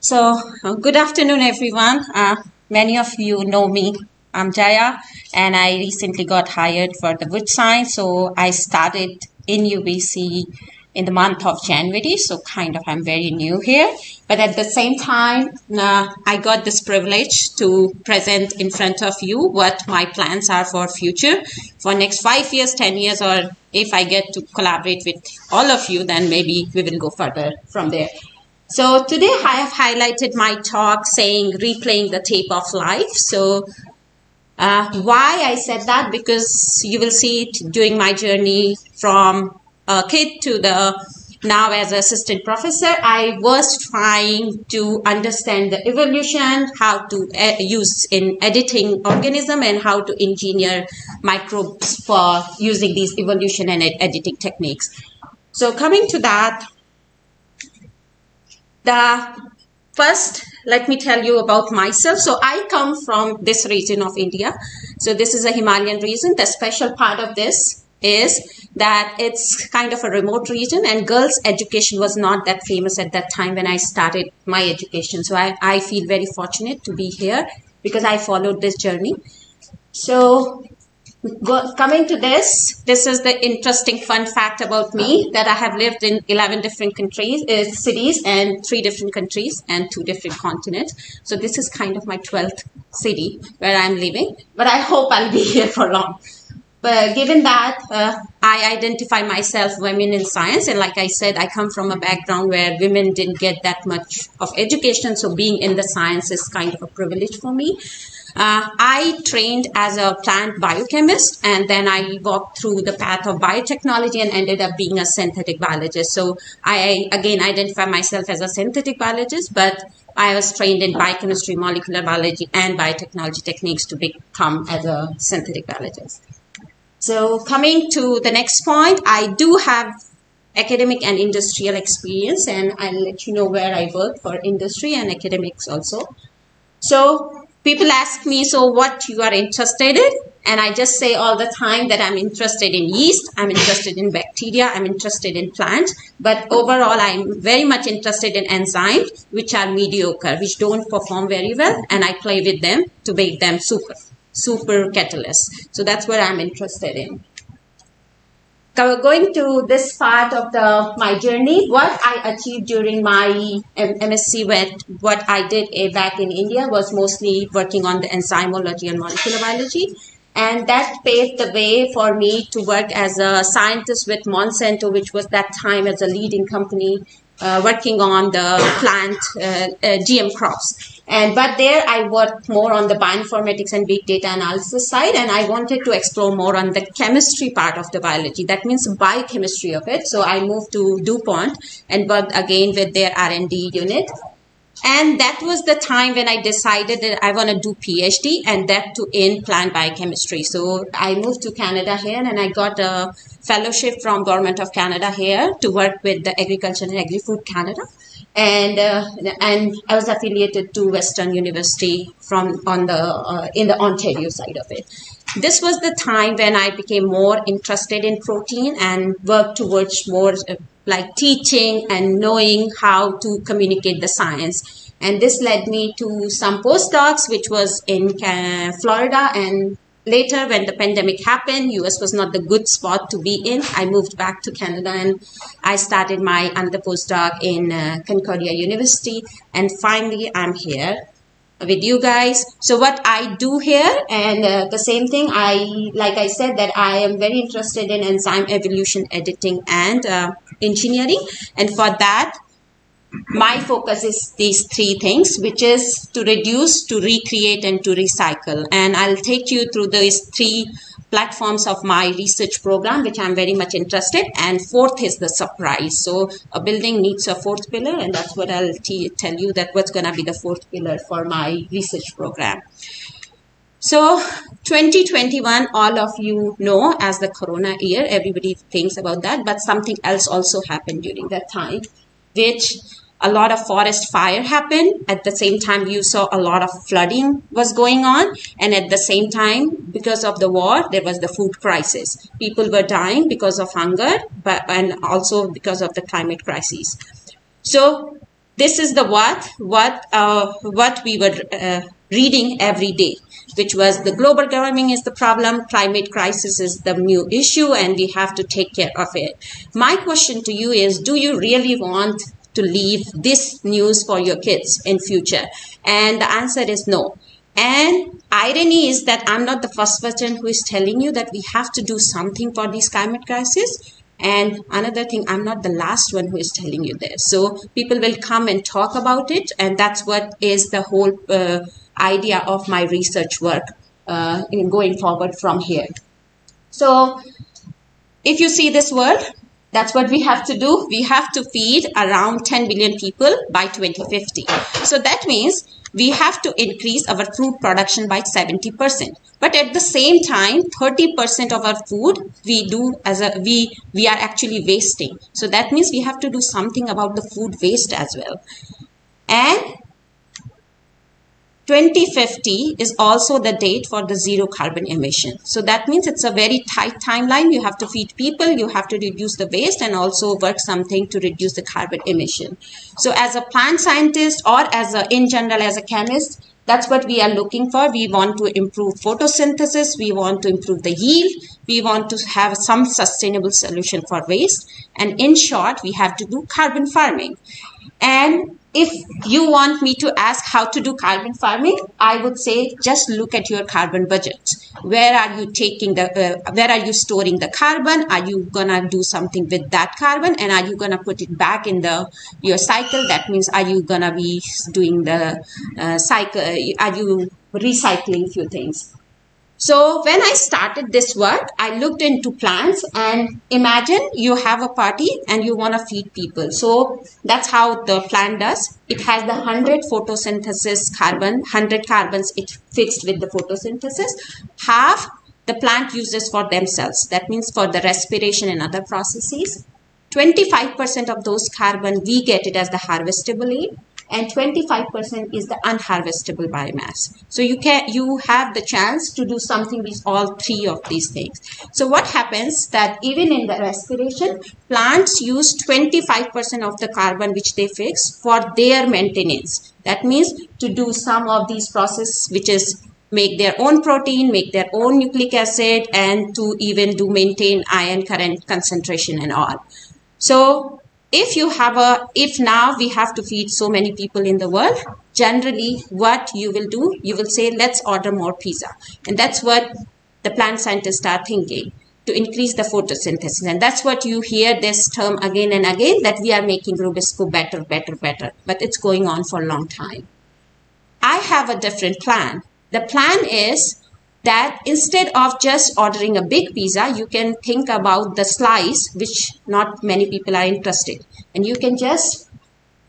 Good afternoon, everyone. Many of you know me. I'm Jaya, and I recently got hired for the wood science. So I started in UBC in the month of January. So I'm very new here. But at the same time, I got this privilege to present in front of you what my plans are for future for next 5 years, 10 years, or if I get to collaborate with all of you, then maybe we will go further from there. So today I have highlighted my talk saying replaying the tape of life. So why I said that? Because you will see it during my journey from a kid to the now as an assistant professor. I was trying to understand the evolution, how to use in editing organism and how to engineer microbes for using these evolution and editing techniques. So coming to that, first, let me tell you about myself. So I come from this region of India. So this is a Himalayan region. The special part of this is that it's kind of a remote region, and girls' education was not that famous at that time when I started my education. So I feel very fortunate to be here because I followed this journey. So coming to this is the interesting fun fact about me, that I have lived in 11 different countries, cities, and 3 different countries and 2 different continents. So this is kind of my 12th city where I'm living, but I hope I'll be here for long. But given that, I identify myself women in science, and like I said, I come from a background where women didn't get that much of education, so being in the science is kind of a privilege for me. I trained as a plant biochemist, and then I walked through the path of biotechnology and ended up being a synthetic biologist. So I, again, identify myself as a synthetic biologist, but I was trained in biochemistry, molecular biology, and biotechnology techniques to become as a synthetic biologist. So coming to the next point, I do have academic and industrial experience, and I'll let you know where I work for industry and academics also. So people ask me, so what you are interested in? And I just say all the time that I'm interested in yeast, I'm interested in bacteria, I'm interested in plants. But overall, I'm very much interested in enzymes, which are mediocre, which don't perform very well. And I play with them to make them super catalysts. So that's what I'm interested in. Going to this part of my journey, what I achieved during my MSc, what I did back in India was mostly working on the enzymology and molecular biology. And that paved the way for me to work as a scientist with Monsanto, which was that time as a leading company working on the plant GM crops. But there I worked more on the bioinformatics and big data analysis side, and I wanted to explore more on the chemistry part of the biology. That means biochemistry of it. So I moved to DuPont and worked again with their R&D unit. And that was the time when I decided that I want to do PhD, and that too in plant biochemistry. So I moved to Canada here, and I got a fellowship from Government of Canada here to work with the Agriculture and Agri-Food Canada. And I was affiliated to Western University in the Ontario side of it. This was the time when I became more interested in protein and worked towards more like teaching and knowing how to communicate the science. And this led me to some postdocs, which was in Florida. And later, when the pandemic happened, US was not the good spot to be in. I moved back to Canada and I started my another postdoc in Concordia University. And finally, I'm here with you guys. So what I do here, and the same thing, like I said, that I am very interested in enzyme evolution, editing, and engineering. And for that, my focus is these 3 things, which is to reduce, to recreate, and to recycle. And I'll take you through these 3 platforms of my research program, which I'm very much interested. And 4th is the surprise. So a building needs a 4th pillar, and that's what I'll tell you, that what's going to be the 4th pillar for my research program. So 2021, all of you know as the Corona year, everybody thinks about that, but something else also happened during that time, which a lot of forest fire happened. At the same time, you saw a lot of flooding was going on. And at the same time, because of the war, there was the food crisis. People were dying because of hunger, and also because of the climate crisis. So this is the what we were reading every day, which was the global warming is the problem, climate crisis is the new issue, and we have to take care of it. My question to you is, do you really want to leave this news for your kids in future? And the answer is no. And irony is that I'm not the first person who is telling you that we have to do something for this climate crisis. And another thing, I'm not the last one who is telling you this. So people will come and talk about it. And that's what is the whole idea of my research work in going forward from here. So if you see this world, that's what we have to do. We have to feed around 10 billion people by 2050. So that means we have to increase our food production by 70%. But at the same time, 30% of our food we are actually wasting. So that means we have to do something about the food waste as well. And 2050 is also the date for the zero carbon emission. So that means it's a very tight timeline. You have to feed people, you have to reduce the waste, and also work something to reduce the carbon emission. So as a plant scientist, or in general as a chemist, that's what we are looking for. We want to improve photosynthesis, we want to improve the yield, we want to have some sustainable solution for waste. And in short, we have to do carbon farming. And if you want me to ask how to do carbon farming, I would say just look at your carbon budget. Where are you where are you storing the carbon? Are you gonna do something with that carbon? And are you gonna put it back in your cycle? That means, are you gonna be doing the cycle? Are you recycling few things? So when I started this work, I looked into plants, and imagine you have a party and you want to feed people. So that's how the plant does. It has the 100 photosynthesis carbon, 100 carbons it fixed with the photosynthesis. Half the plant uses for themselves. That means for the respiration and other processes. 25% of those carbon, we get it as the harvestable aid, and 25% is the unharvestable biomass. So you have the chance to do something with all three of these things. So what happens that even in the respiration, plants use 25% of the carbon which they fix for their maintenance. That means to do some of these processes, which is make their own protein, make their own nucleic acid, and to even maintain ion current concentration and all. So if now we have to feed so many people in the world, generally what you will do, you will say, let's order more pizza. And that's what the plant scientists are thinking, to increase the photosynthesis. And that's what you hear this term again and again, that we are making Rubisco better. But it's going on for a long time. I have a different plan. The plan is that instead of just ordering a big pizza, you can think about the slice, which not many people are interested. And you can just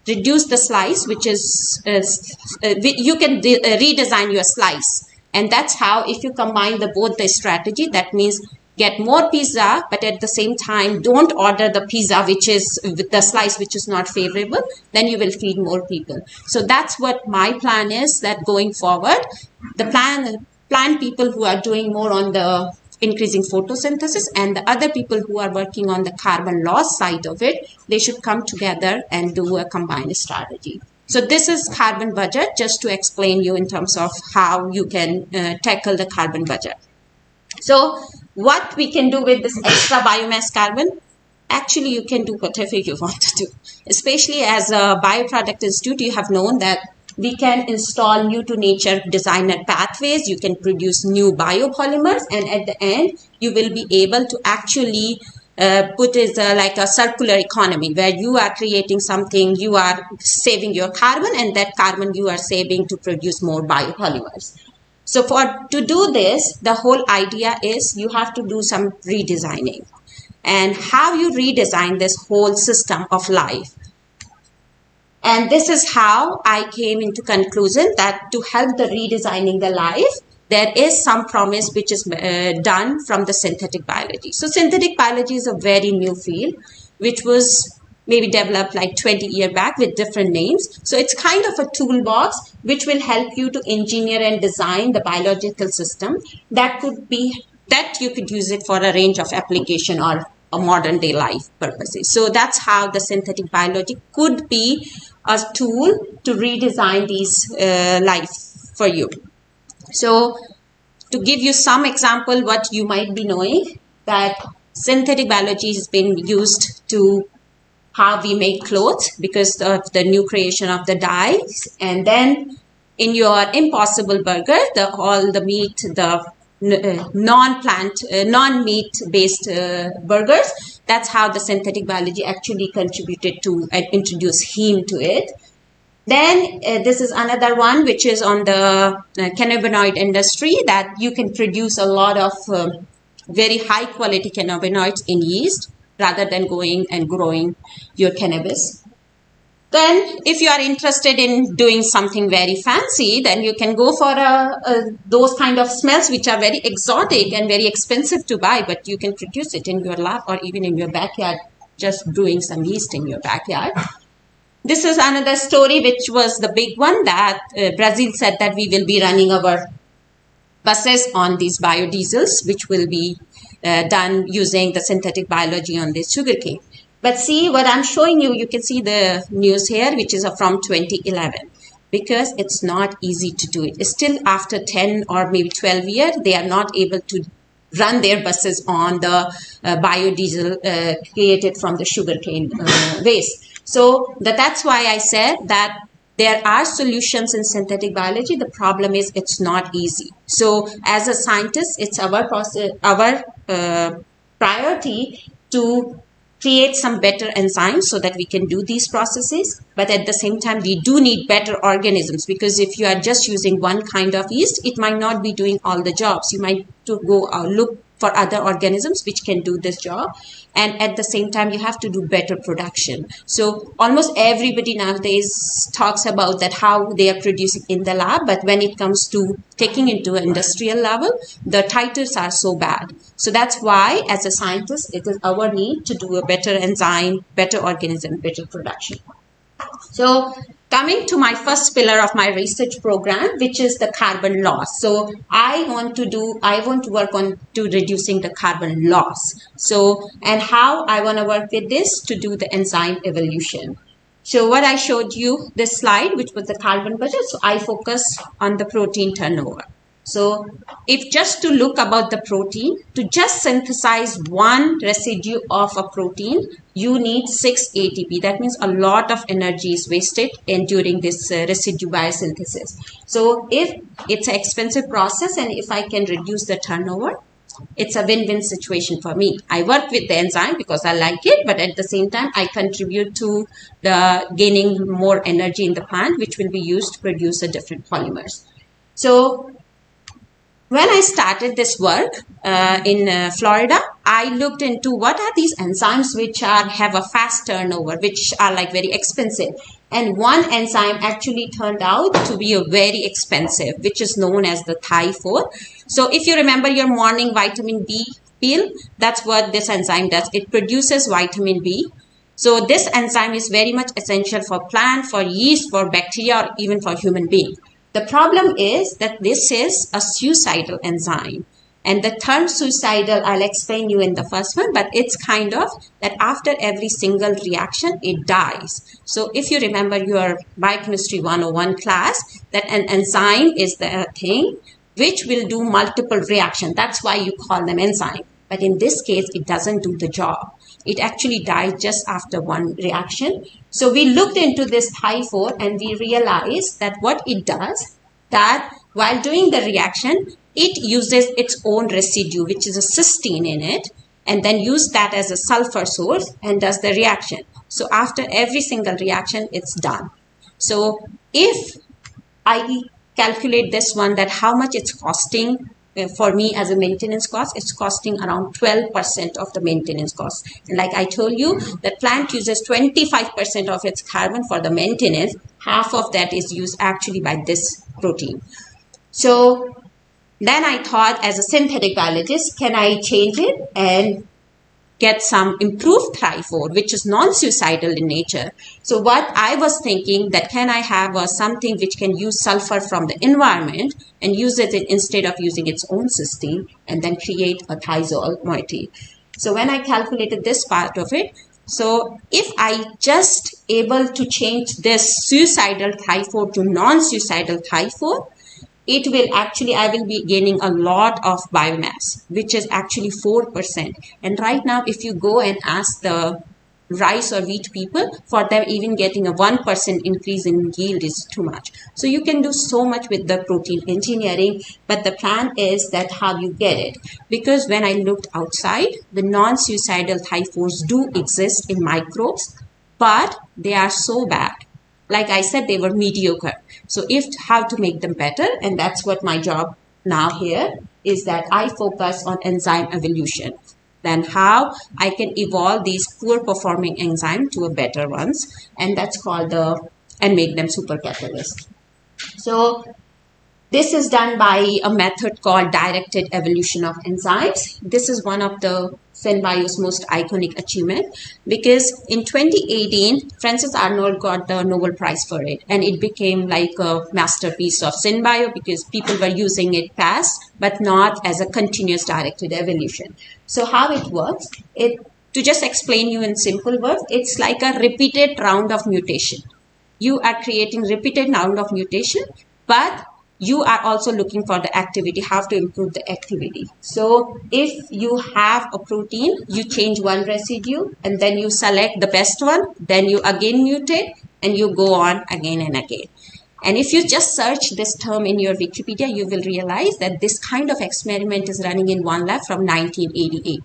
reduce the slice, which is, you can redesign your slice. And that's how, if you combine both the strategy, that means get more pizza, but at the same time, don't order the pizza, which is with the slice, which is not favorable, then you will feed more people. So that's what my plan is, that going forward, the plant people who are doing more on the increasing photosynthesis, and the other people who are working on the carbon loss side of it, they should come together and do a combined strategy. So this is carbon budget, just to explain you in terms of how you can tackle the carbon budget. So what we can do with this extra biomass carbon? Actually, you can do whatever you want to do. Especially as a bioproduct institute, you have known that we can install new to nature designer pathways. You can produce new biopolymers, and at the end, you will be able to actually put it like a circular economy, where you are creating something, you are saving your carbon, and that carbon you are saving to produce more biopolymers. So to do this, the whole idea is you have to do some redesigning. And how you redesign this whole system of life. And this is how I came into conclusion that to help the redesigning the life, there is some promise which is done from the synthetic biology. So synthetic biology is a very new field, which was maybe developed like 20 years back with different names. So it's kind of a toolbox which will help you to engineer and design the biological system that you could use it for a range of application or a modern day life purposes. So that's how the synthetic biology could be a tool to redesign these life for you. So to give you some example, what you might be knowing, that synthetic biology has been used to how we make clothes because of the new creation of the dyes. And then in your Impossible Burger, all the meat, the non-meat based burgers, that's how the synthetic biology actually contributed to introduce heme to it. Then this is another one which is on the cannabinoid industry, that you can produce a lot of very high quality cannabinoids in yeast rather than going and growing your cannabis. Then if you are interested in doing something very fancy, then you can go for those kind of smells which are very exotic and very expensive to buy, but you can produce it in your lab or even in your backyard, just brewing some yeast in your backyard. This is another story which was the big one, that Brazil said that we will be running our buses on these biodiesels, which will be done using the synthetic biology on this sugarcane. But see what I'm showing you, you can see the news here, which is from 2011, because it's not easy to do it. It's still after 10 or maybe 12 years, they are not able to run their buses on the biodiesel created from the sugarcane waste. So that's why I said that there are solutions in synthetic biology. The problem is it's not easy. So as a scientist, it's our process, our priority to create some better enzymes so that we can do these processes. But at the same time, we do need better organisms, because if you are just using one kind of yeast, it might not be doing all the jobs. You might to go look for other organisms which can do this job. And at the same time, you have to do better production. So almost everybody nowadays talks about that how they are producing in the lab. But when it comes to taking into an industrial level, the titers are so bad. So that's why, as a scientist, it is our need to do a better enzyme, better organism, better production. So coming to my first pillar of my research program, which is the carbon loss. So I want to work on to reducing the carbon loss. So, and how I want to work with this to do the enzyme evolution. So what I showed you this slide, which was the carbon budget. So I focus on the protein turnover. So if just to look about the protein, to just synthesize one residue of a protein, you need 6 ATP. That means a lot of energy is wasted during this residue biosynthesis. So if it's an expensive process and if I can reduce the turnover, it's a win-win situation for me. I work with the enzyme because I like it, but at the same time, I contribute to the gaining more energy in the plant, which will be used to produce the different polymers. So when I started this work in Florida, I looked into what are these enzymes which have a fast turnover, which are like very expensive. And one enzyme actually turned out to be a very expensive, which is known as the Thai-4. So if you remember your morning vitamin B pill, that's what this enzyme does. It produces vitamin B. So this enzyme is very much essential for plant, for yeast, for bacteria, or even for human being. The problem is that this is a suicidal enzyme. And the term suicidal, I'll explain you in the first one, but it's kind of that after every single reaction, it dies. So if you remember your Biochemistry 101 class, that an enzyme is the thing which will do multiple reactions. That's why you call them enzyme. But in this case, it doesn't do the job. It actually dies just after one reaction. So we looked into this Thai-4 and we realized that what it does, that while doing the reaction, it uses its own residue, which is a cysteine in it, and then use that as a sulfur source and does the reaction. So after every single reaction, it's done. So if I calculate this one, that how much it's costing for me as a maintenance cost, it's costing around 12% of the maintenance cost. And like I told you, the plant uses 25% of its carbon for the maintenance. Half of that is used actually by this protein. So then I thought, as a synthetic biologist, can I change it and get some improved Thai-4, which is non-suicidal in nature? So what I was thinking, that can I have something which can use sulfur from the environment and use it instead of using its own cysteine, and then create a thiazole moiety. So when I calculated this part of it, so if I just able to change this suicidal Thai-4 to non-suicidal Thai-4, it will actually, I will be gaining a lot of biomass, which is actually 4%. And right now, if you go and ask the rice or wheat people, for them even getting a 1% increase in yield is too much. So you can do so much with the protein engineering, but the plan is that how you get it. Because when I looked outside, the non-suicidal Thai-4s do exist in microbes, but they are so bad. Like I said, they were mediocre. So if how to make them better, and that's what my job now here is, that I focus on enzyme evolution. Then how I can evolve these poor performing enzymes to a better ones, and that's called and make them super catalyst. So this is done by a method called directed evolution of enzymes. This is one of the SynBio's most iconic achievement, because in 2018, Francis Arnold got the Nobel Prize for it, and it became like a masterpiece of SynBio because people were using it fast, but not as a continuous directed evolution. So how it works, to just explain you in simple words, it's like a repeated round of mutation. You are creating repeated round of mutation, but you are also looking for the activity, how to improve the activity. So if you have a protein, you change one residue and then you select the best one, then you again mutate and you go on again and again. And if you just search this term in your Wikipedia, you will realize that this kind of experiment is running in one lab from 1988.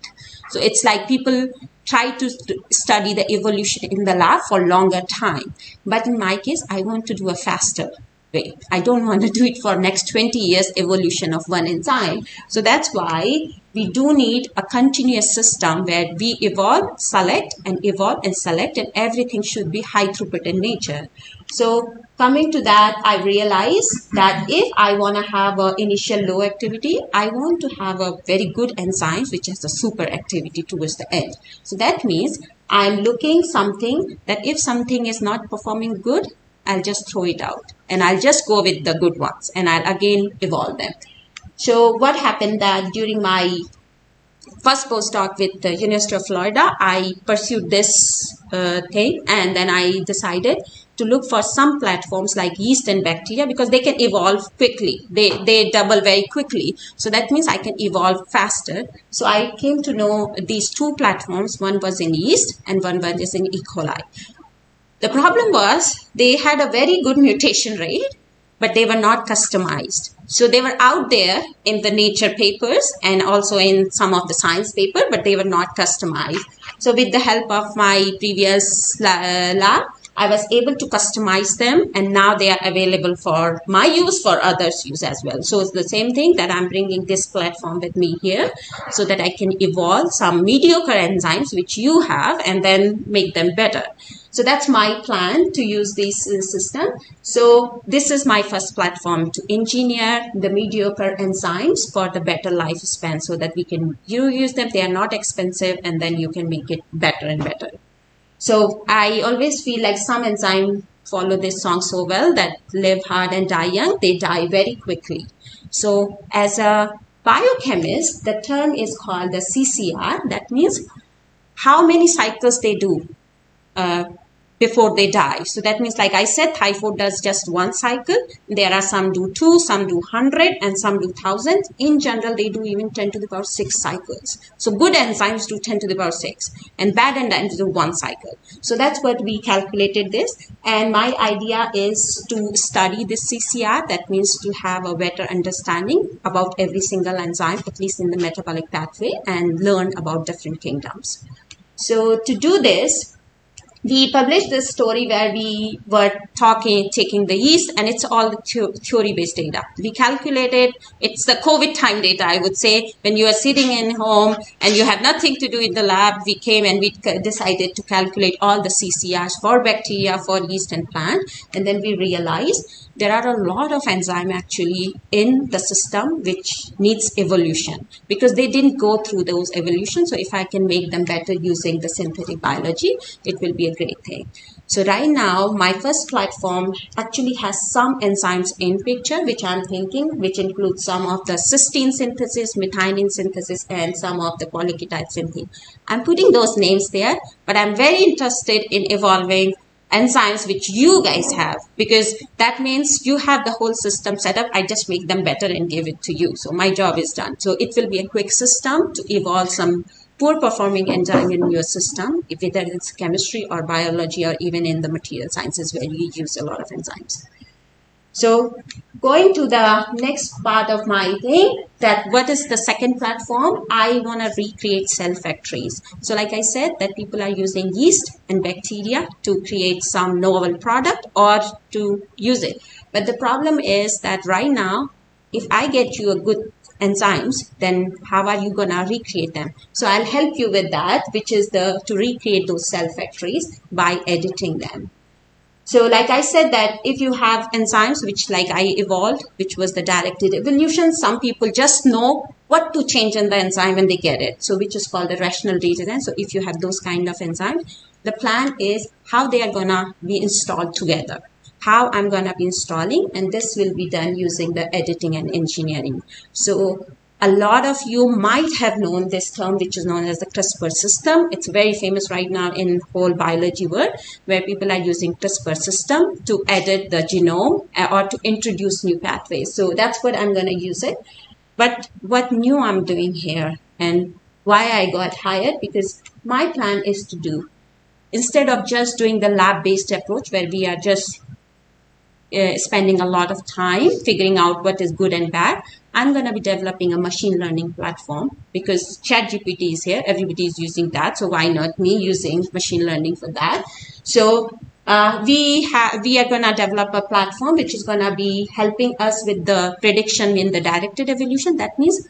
So it's like people try to study the evolution in the lab for longer time. But in my case, I want to do a faster way. I don't want to do it for next 20 years evolution of one enzyme. So that's why we do need a continuous system where we evolve, select, and evolve and select, and everything should be high throughput in nature. So coming to that, I realized that if I want to have an initial low activity, I want to have a very good enzymes which has a super activity towards the end. So that means I'm looking something that if something is not performing good, I'll just throw it out and I'll just go with the good ones and I'll again evolve them. So what happened that during my first postdoc with the University of Florida, I pursued this thing, and then I decided to look for some platforms like yeast and bacteria because they can evolve quickly. They double very quickly. So that means I can evolve faster. So I came to know these two platforms. One was in yeast and one was in E. coli. The problem was they had a very good mutation rate, but they were not customized. So they were out there in the nature papers and also in some of the science paper, but they were not customized. So with the help of my previous lab, I was able to customize them, and now they are available for my use, for others' use as well. So it's the same thing that I'm bringing this platform with me here so that I can evolve some mediocre enzymes which you have and then make them better. So that's my plan to use this system. So this is my first platform to engineer the mediocre enzymes for the better lifespan so that we can use them. They are not expensive, and then you can make it better and better. So I always feel like some enzymes follow this song so well that live hard and die young. They die very quickly. So as a biochemist, the term is called the CCR. That means how many cycles they do before they die. So that means, like I said, Thai-4 does just one cycle. There are some do 2, some do 100, and some do 1,000. In general, they do even 10 to the power 6 cycles. So good enzymes do 10 to the power 6, and bad enzymes do 1 cycle. So that's what we calculated this. And my idea is to study this CCR. That means to have a better understanding about every single enzyme, at least in the metabolic pathway, and learn about different kingdoms. So to do this, we published this story where we were taking the yeast, and it's all theory-based data. We calculated, it's the COVID time data, I would say, when you are sitting in home and you have nothing to do in the lab, we came and we decided to calculate all the CCRs for bacteria, for yeast and plant. And then we realized there are a lot of enzyme actually in the system which needs evolution because they didn't go through those evolutions. So if I can make them better using the synthetic biology, it will be a a great thing. So right now, my first platform actually has some enzymes in picture, which I'm thinking, which includes some of the cysteine synthesis, methionine synthesis, and some of the polyketide synthesis. I'm putting those names there, but I'm very interested in evolving enzymes which you guys have, because that means you have the whole system set up. I just make them better and give it to you. So my job is done. So it will be a quick system to evolve some poor performing enzyme in your system, whether it's chemistry or biology or even in the material sciences where you use a lot of enzymes. So going to the next part of my thing, that what is the second platform? I want to recreate cell factories. So like I said, that people are using yeast and bacteria to create some novel product or to use it. But the problem is that right now, if I get you a good enzymes, then how are you gonna recreate them? So I'll help you with that, which is to recreate those cell factories by editing them. So like I said, that if you have enzymes, which like I evolved, which was the directed evolution, some people just know what to change in the enzyme and they get it. So which is called the rational redesign. So if you have those kind of enzymes, the plan is how they are gonna be installed together. How I'm gonna be installing, and this will be done using the editing and engineering. So a lot of you might have known this term, which is known as the CRISPR system. It's very famous right now in whole biology world, where people are using CRISPR system to edit the genome or to introduce new pathways. So that's what I'm going to use it. But what new I'm doing here and why I got hired, because my plan is to do, instead of just doing the lab-based approach where we are just spending a lot of time figuring out what is good and bad, I'm going to be developing a machine learning platform, because ChatGPT is here. Everybody is using that. So why not me using machine learning for that? So we are going to develop a platform which is going to be helping us with the prediction in the directed evolution. That means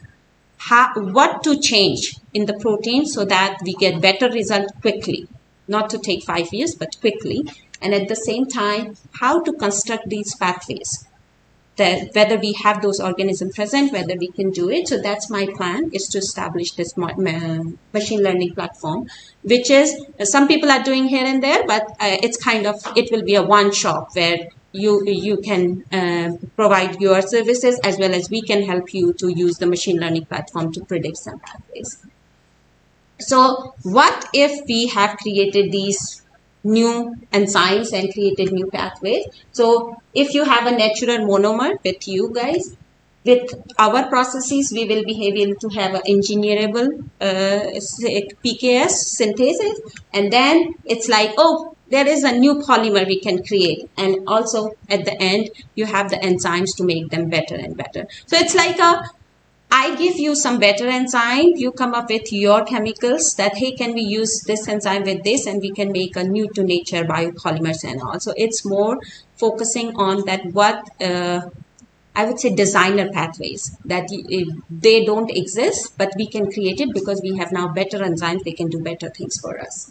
what to change in the protein so that we get better result quickly. Not to take 5 years, but quickly. And at the same time, how to construct these pathways, that whether we have those organisms present, whether we can do it. So that's my plan, is to establish this machine learning platform, which is some people are doing here and there, but it's kind of, it will be a one shop where you can provide your services, as well as we can help you to use the machine learning platform to predict some pathways. So what if we have created these new enzymes and created new pathways? So if you have a natural monomer with you guys, with our processes, we will be able to have an engineerable PKS synthesis, and then it's like, oh, there is a new polymer we can create, and also at the end you have the enzymes to make them better and better. So it's like I give you some better enzyme, you come up with your chemicals that, hey, can we use this enzyme with this, and we can make a new to nature biopolymers and all. So it's more focusing on that, what I would say designer pathways, that they don't exist, but we can create it because we have now better enzymes, they can do better things for us.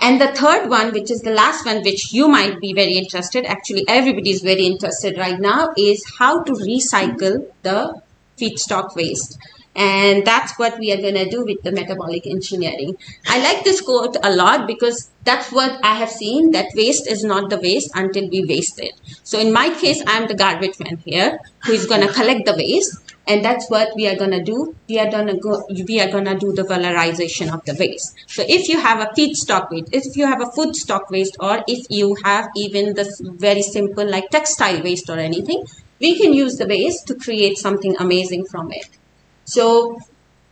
And the third one, which is the last one, which you might be very interested, actually everybody is very interested right now, is how to recycle the feedstock waste. And that's what we are going to do with the metabolic engineering. I like this quote a lot, because that's what I have seen, that waste is not the waste until we waste it. So in my case, I'm the garbage man here who is going to collect the waste. And that's what we are going to do. We are going to do the valorization of the waste. So if you have a feedstock waste, if you have a food stock waste, or if you have even this very simple like textile waste or anything, we can use the waste to create something amazing from it. So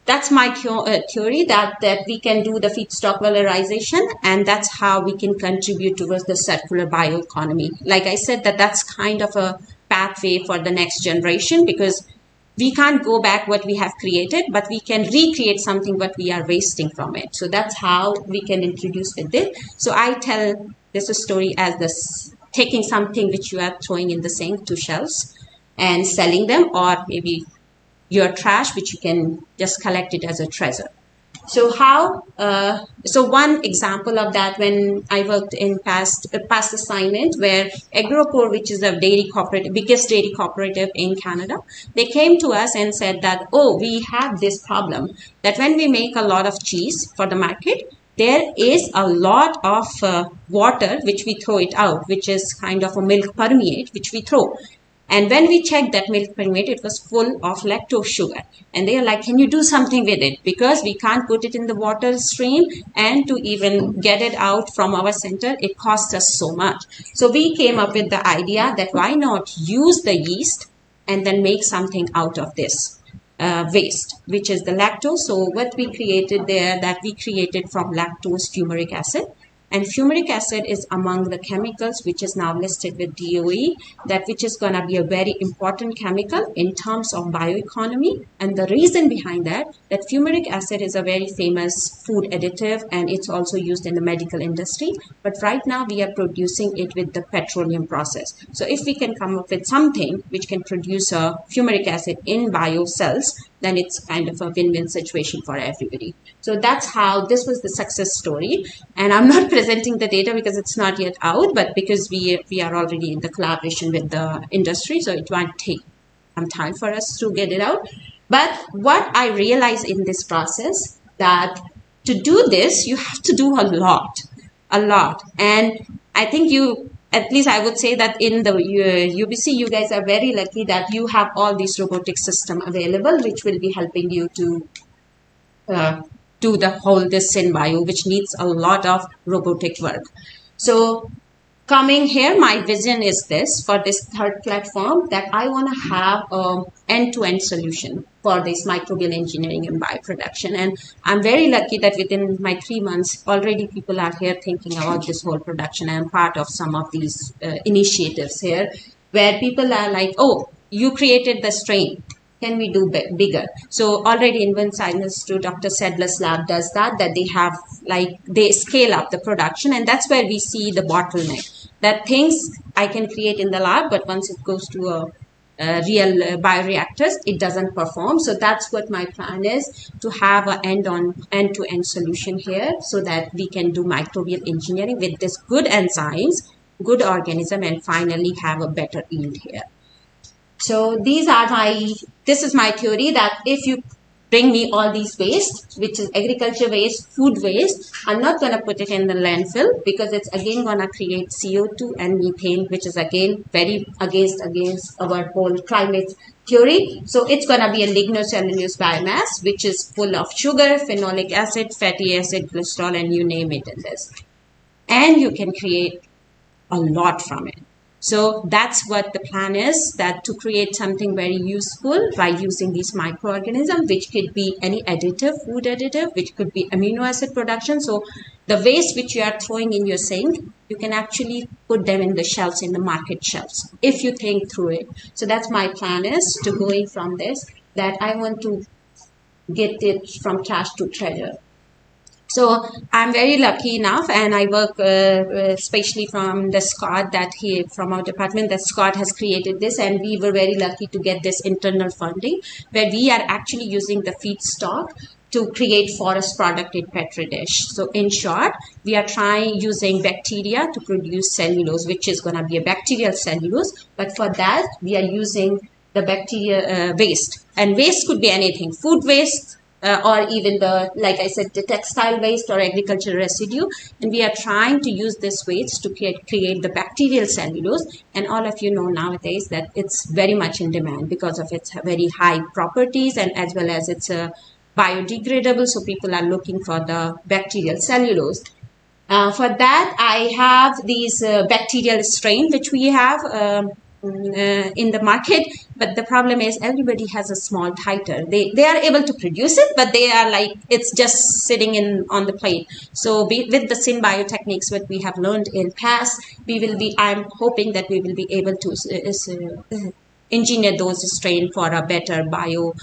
that's my theory, that we can do the feedstock valorization, and that's how we can contribute towards the circular bioeconomy. Like I said, that's kind of a pathway for the next generation, because we can't go back what we have created, but we can recreate something what we are wasting from it. So that's how we can introduce with it. So I tell this story as this, taking something which you are throwing in the sink to shelves and selling them, or maybe your trash, which you can just collect it as a treasure. So so one example of that, when I worked in past assignment, where Agropur, which is the biggest dairy cooperative in Canada, they came to us and said that, oh, we have this problem that when we make a lot of cheese for the market, there is a lot of water which we throw it out, which is kind of a milk permeate, which we throw. And when we checked that milk permeate, it was full of lactose sugar. And they are like, can you do something with it? Because we can't put it in the water stream, and to even get it out from our center, it costs us so much. So we came up with the idea that why not use the yeast and then make something out of this waste, which is the lactose. So what we created there, that we created from lactose fumaric acid. And fumaric acid is among the chemicals which is now listed with DOE, that which is going to be a very important chemical in terms of bioeconomy. And the reason behind that fumaric acid is a very famous food additive, and it's also used in the medical industry. But right now we are producing it with the petroleum process. So if we can come up with something which can produce a fumaric acid in bio cells, then it's kind of a win-win situation for everybody. So that's how this was the success story. And I'm not presenting the data because it's not yet out, but because we are already in the collaboration with the industry, so it might take some time for us to get it out. But what I realized in this process, that to do this, you have to do a lot. And I think at least I would say that in the UBC, you guys are very lucky that you have all these robotic system available, which will be helping you to do the whole this SynBio, which needs a lot of robotic work. So coming here, my vision is this for this third platform, that I want to have an end-to-end solution for this microbial engineering and bioproduction. And I'm very lucky that within my 3 months, already people are here thinking about this whole production. I'm part of some of these initiatives here where people are like, oh, you created the strain. Can we do bigger? So already in Enzymes, Dr. Sedler's lab does that they have they scale up the production, and that's where we see the bottleneck. That things I can create in the lab, but once it goes to a real bioreactors, it doesn't perform. So that's what my plan is, to have an end-to-end solution here, so that we can do microbial engineering with this good enzymes, good organism, and finally have a better yield here. So this is my theory, that if you bring me all these waste, which is agriculture waste, food waste, I'm not going to put it in the landfill, because it's again going to create CO2 and methane, which is again very against our whole climate theory. So it's going to be a lignocellulose biomass, which is full of sugar, phenolic acid, fatty acid, cholesterol, and you name it in this. And you can create a lot from it. So that's what the plan is, that to create something very useful by using these microorganisms, which could be any additive, food additive, which could be amino acid production. So the waste which you are throwing in your sink, you can actually put them in the shelves, in the market shelves, if you think through it. So that's my plan, is to going from this, that I want to get it from trash to treasure. So I'm very lucky enough, and I work especially from the Scott, from our department, that Scott has created this, and we were very lucky to get this internal funding, where we are actually using the feedstock to create forest product in Petri dish. So in short, we are trying using bacteria to produce cellulose, which is going to be a bacterial cellulose. But for that, we are using the bacteria waste, and waste could be anything, food waste, or even like I said, the textile waste or agricultural residue. And we are trying to use this waste to create the bacterial cellulose. And all of you know nowadays that it's very much in demand because of its very high properties, and as well as it's biodegradable. So people are looking for the bacterial cellulose. For that, I have these bacterial strain, which we have in the market, but the problem is everybody has a small titer. They are able to produce it, but they are like, it's just sitting on the plate. So with the SynBio techniques, what we have learned in past, I'm hoping that we will be able to engineer those strain for a better bacterial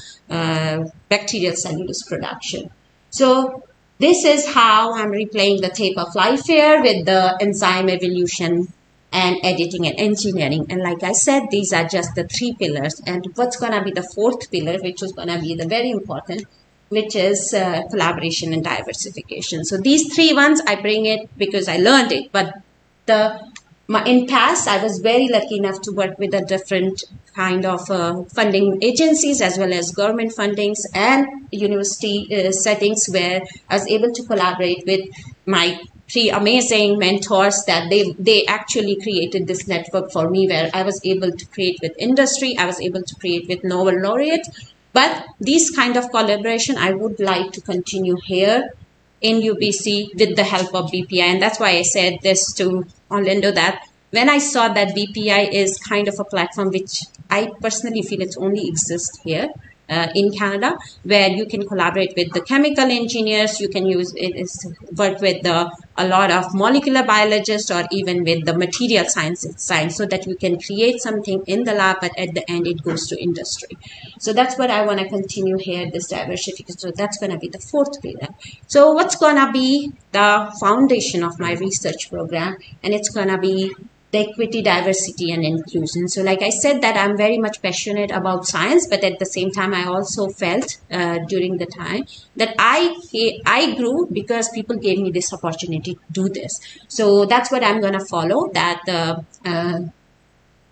cellulose production. So this is how I'm replaying the tape of life here with the enzyme evolution and editing and engineering. And like I said, these are just the 3 pillars. And what's going to be the 4th pillar, which is going to be the very important, which is collaboration and diversification. So these 3 ones, I bring it because I learned it. But the in past, I was very lucky enough to work with a different kind of funding agencies as well as government fundings and university settings where I was able to collaborate with my three amazing mentors that they actually created this network for me where I was able to create with industry, I was able to create with Nobel laureates. But these kind of collaboration, I would like to continue here in UBC with the help of BPI. And that's why I said this to Orlando, that when I saw that BPI is kind of a platform which I personally feel it only exists here in Canada, where you can collaborate with the chemical engineers, you can work with a lot of molecular biologists or even with the material science so that you can create something in the lab, but at the end it goes to industry. So that's what I want to continue here, this diversification. So that's going to be the fourth pillar. So what's going to be the foundation of my research program? And it's going to be the equity, diversity, and inclusion. So like I said, that I'm very much passionate about science, but at the same time, I also felt during the time that I grew because people gave me this opportunity to do this. So that's what I'm going to follow, that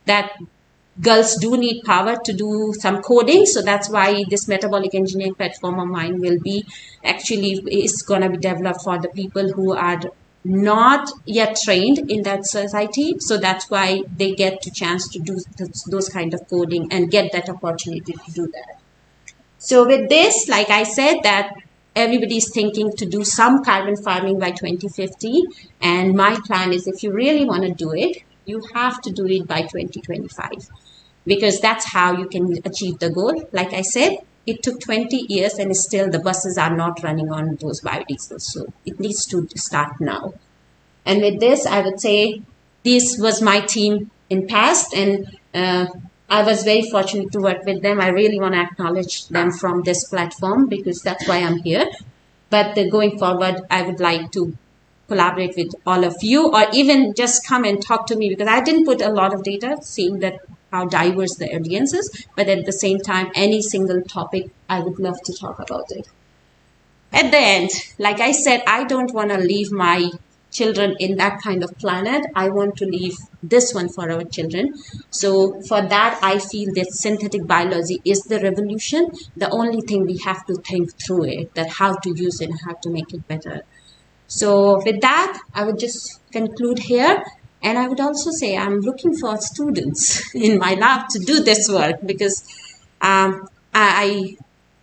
that girls do need power to do some coding. So that's why this metabolic engineering platform of mine is going to be developed for the people who are not yet trained in that society. So that's why they get the chance to do those kind of coding and get that opportunity to do that. So with this, like I said, that everybody's thinking to do some carbon farming by 2050. And my plan is, if you really want to do it, you have to do it by 2025, because that's how you can achieve the goal. Like I said, it took 20 years and still the buses are not running on those biodiesels. So it needs to start now. And with this, I would say this was my team in past, and I was very fortunate to work with them. I really want to acknowledge them from this platform because that's why I'm here. But going forward, I would like to collaborate with all of you, or even just come and talk to me, because I didn't put a lot of data, seeing that how diverse the audience is, but at the same time, any single topic, I would love to talk about it. At the end, like I said, I don't want to leave my children in that kind of planet. I want to leave this one for our children. So for that, I feel that synthetic biology is the revolution. The only thing we have to think through it, that how to use it and how to make it better. So with that, I would just conclude here. And I would also say I'm looking for students in my lab to do this work, because I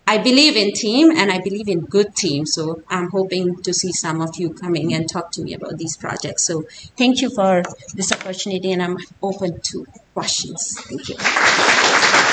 believe in team and I believe in good team. So I'm hoping to see some of you coming and talk to me about these projects. So thank you for this opportunity, and I'm open to questions. Thank you.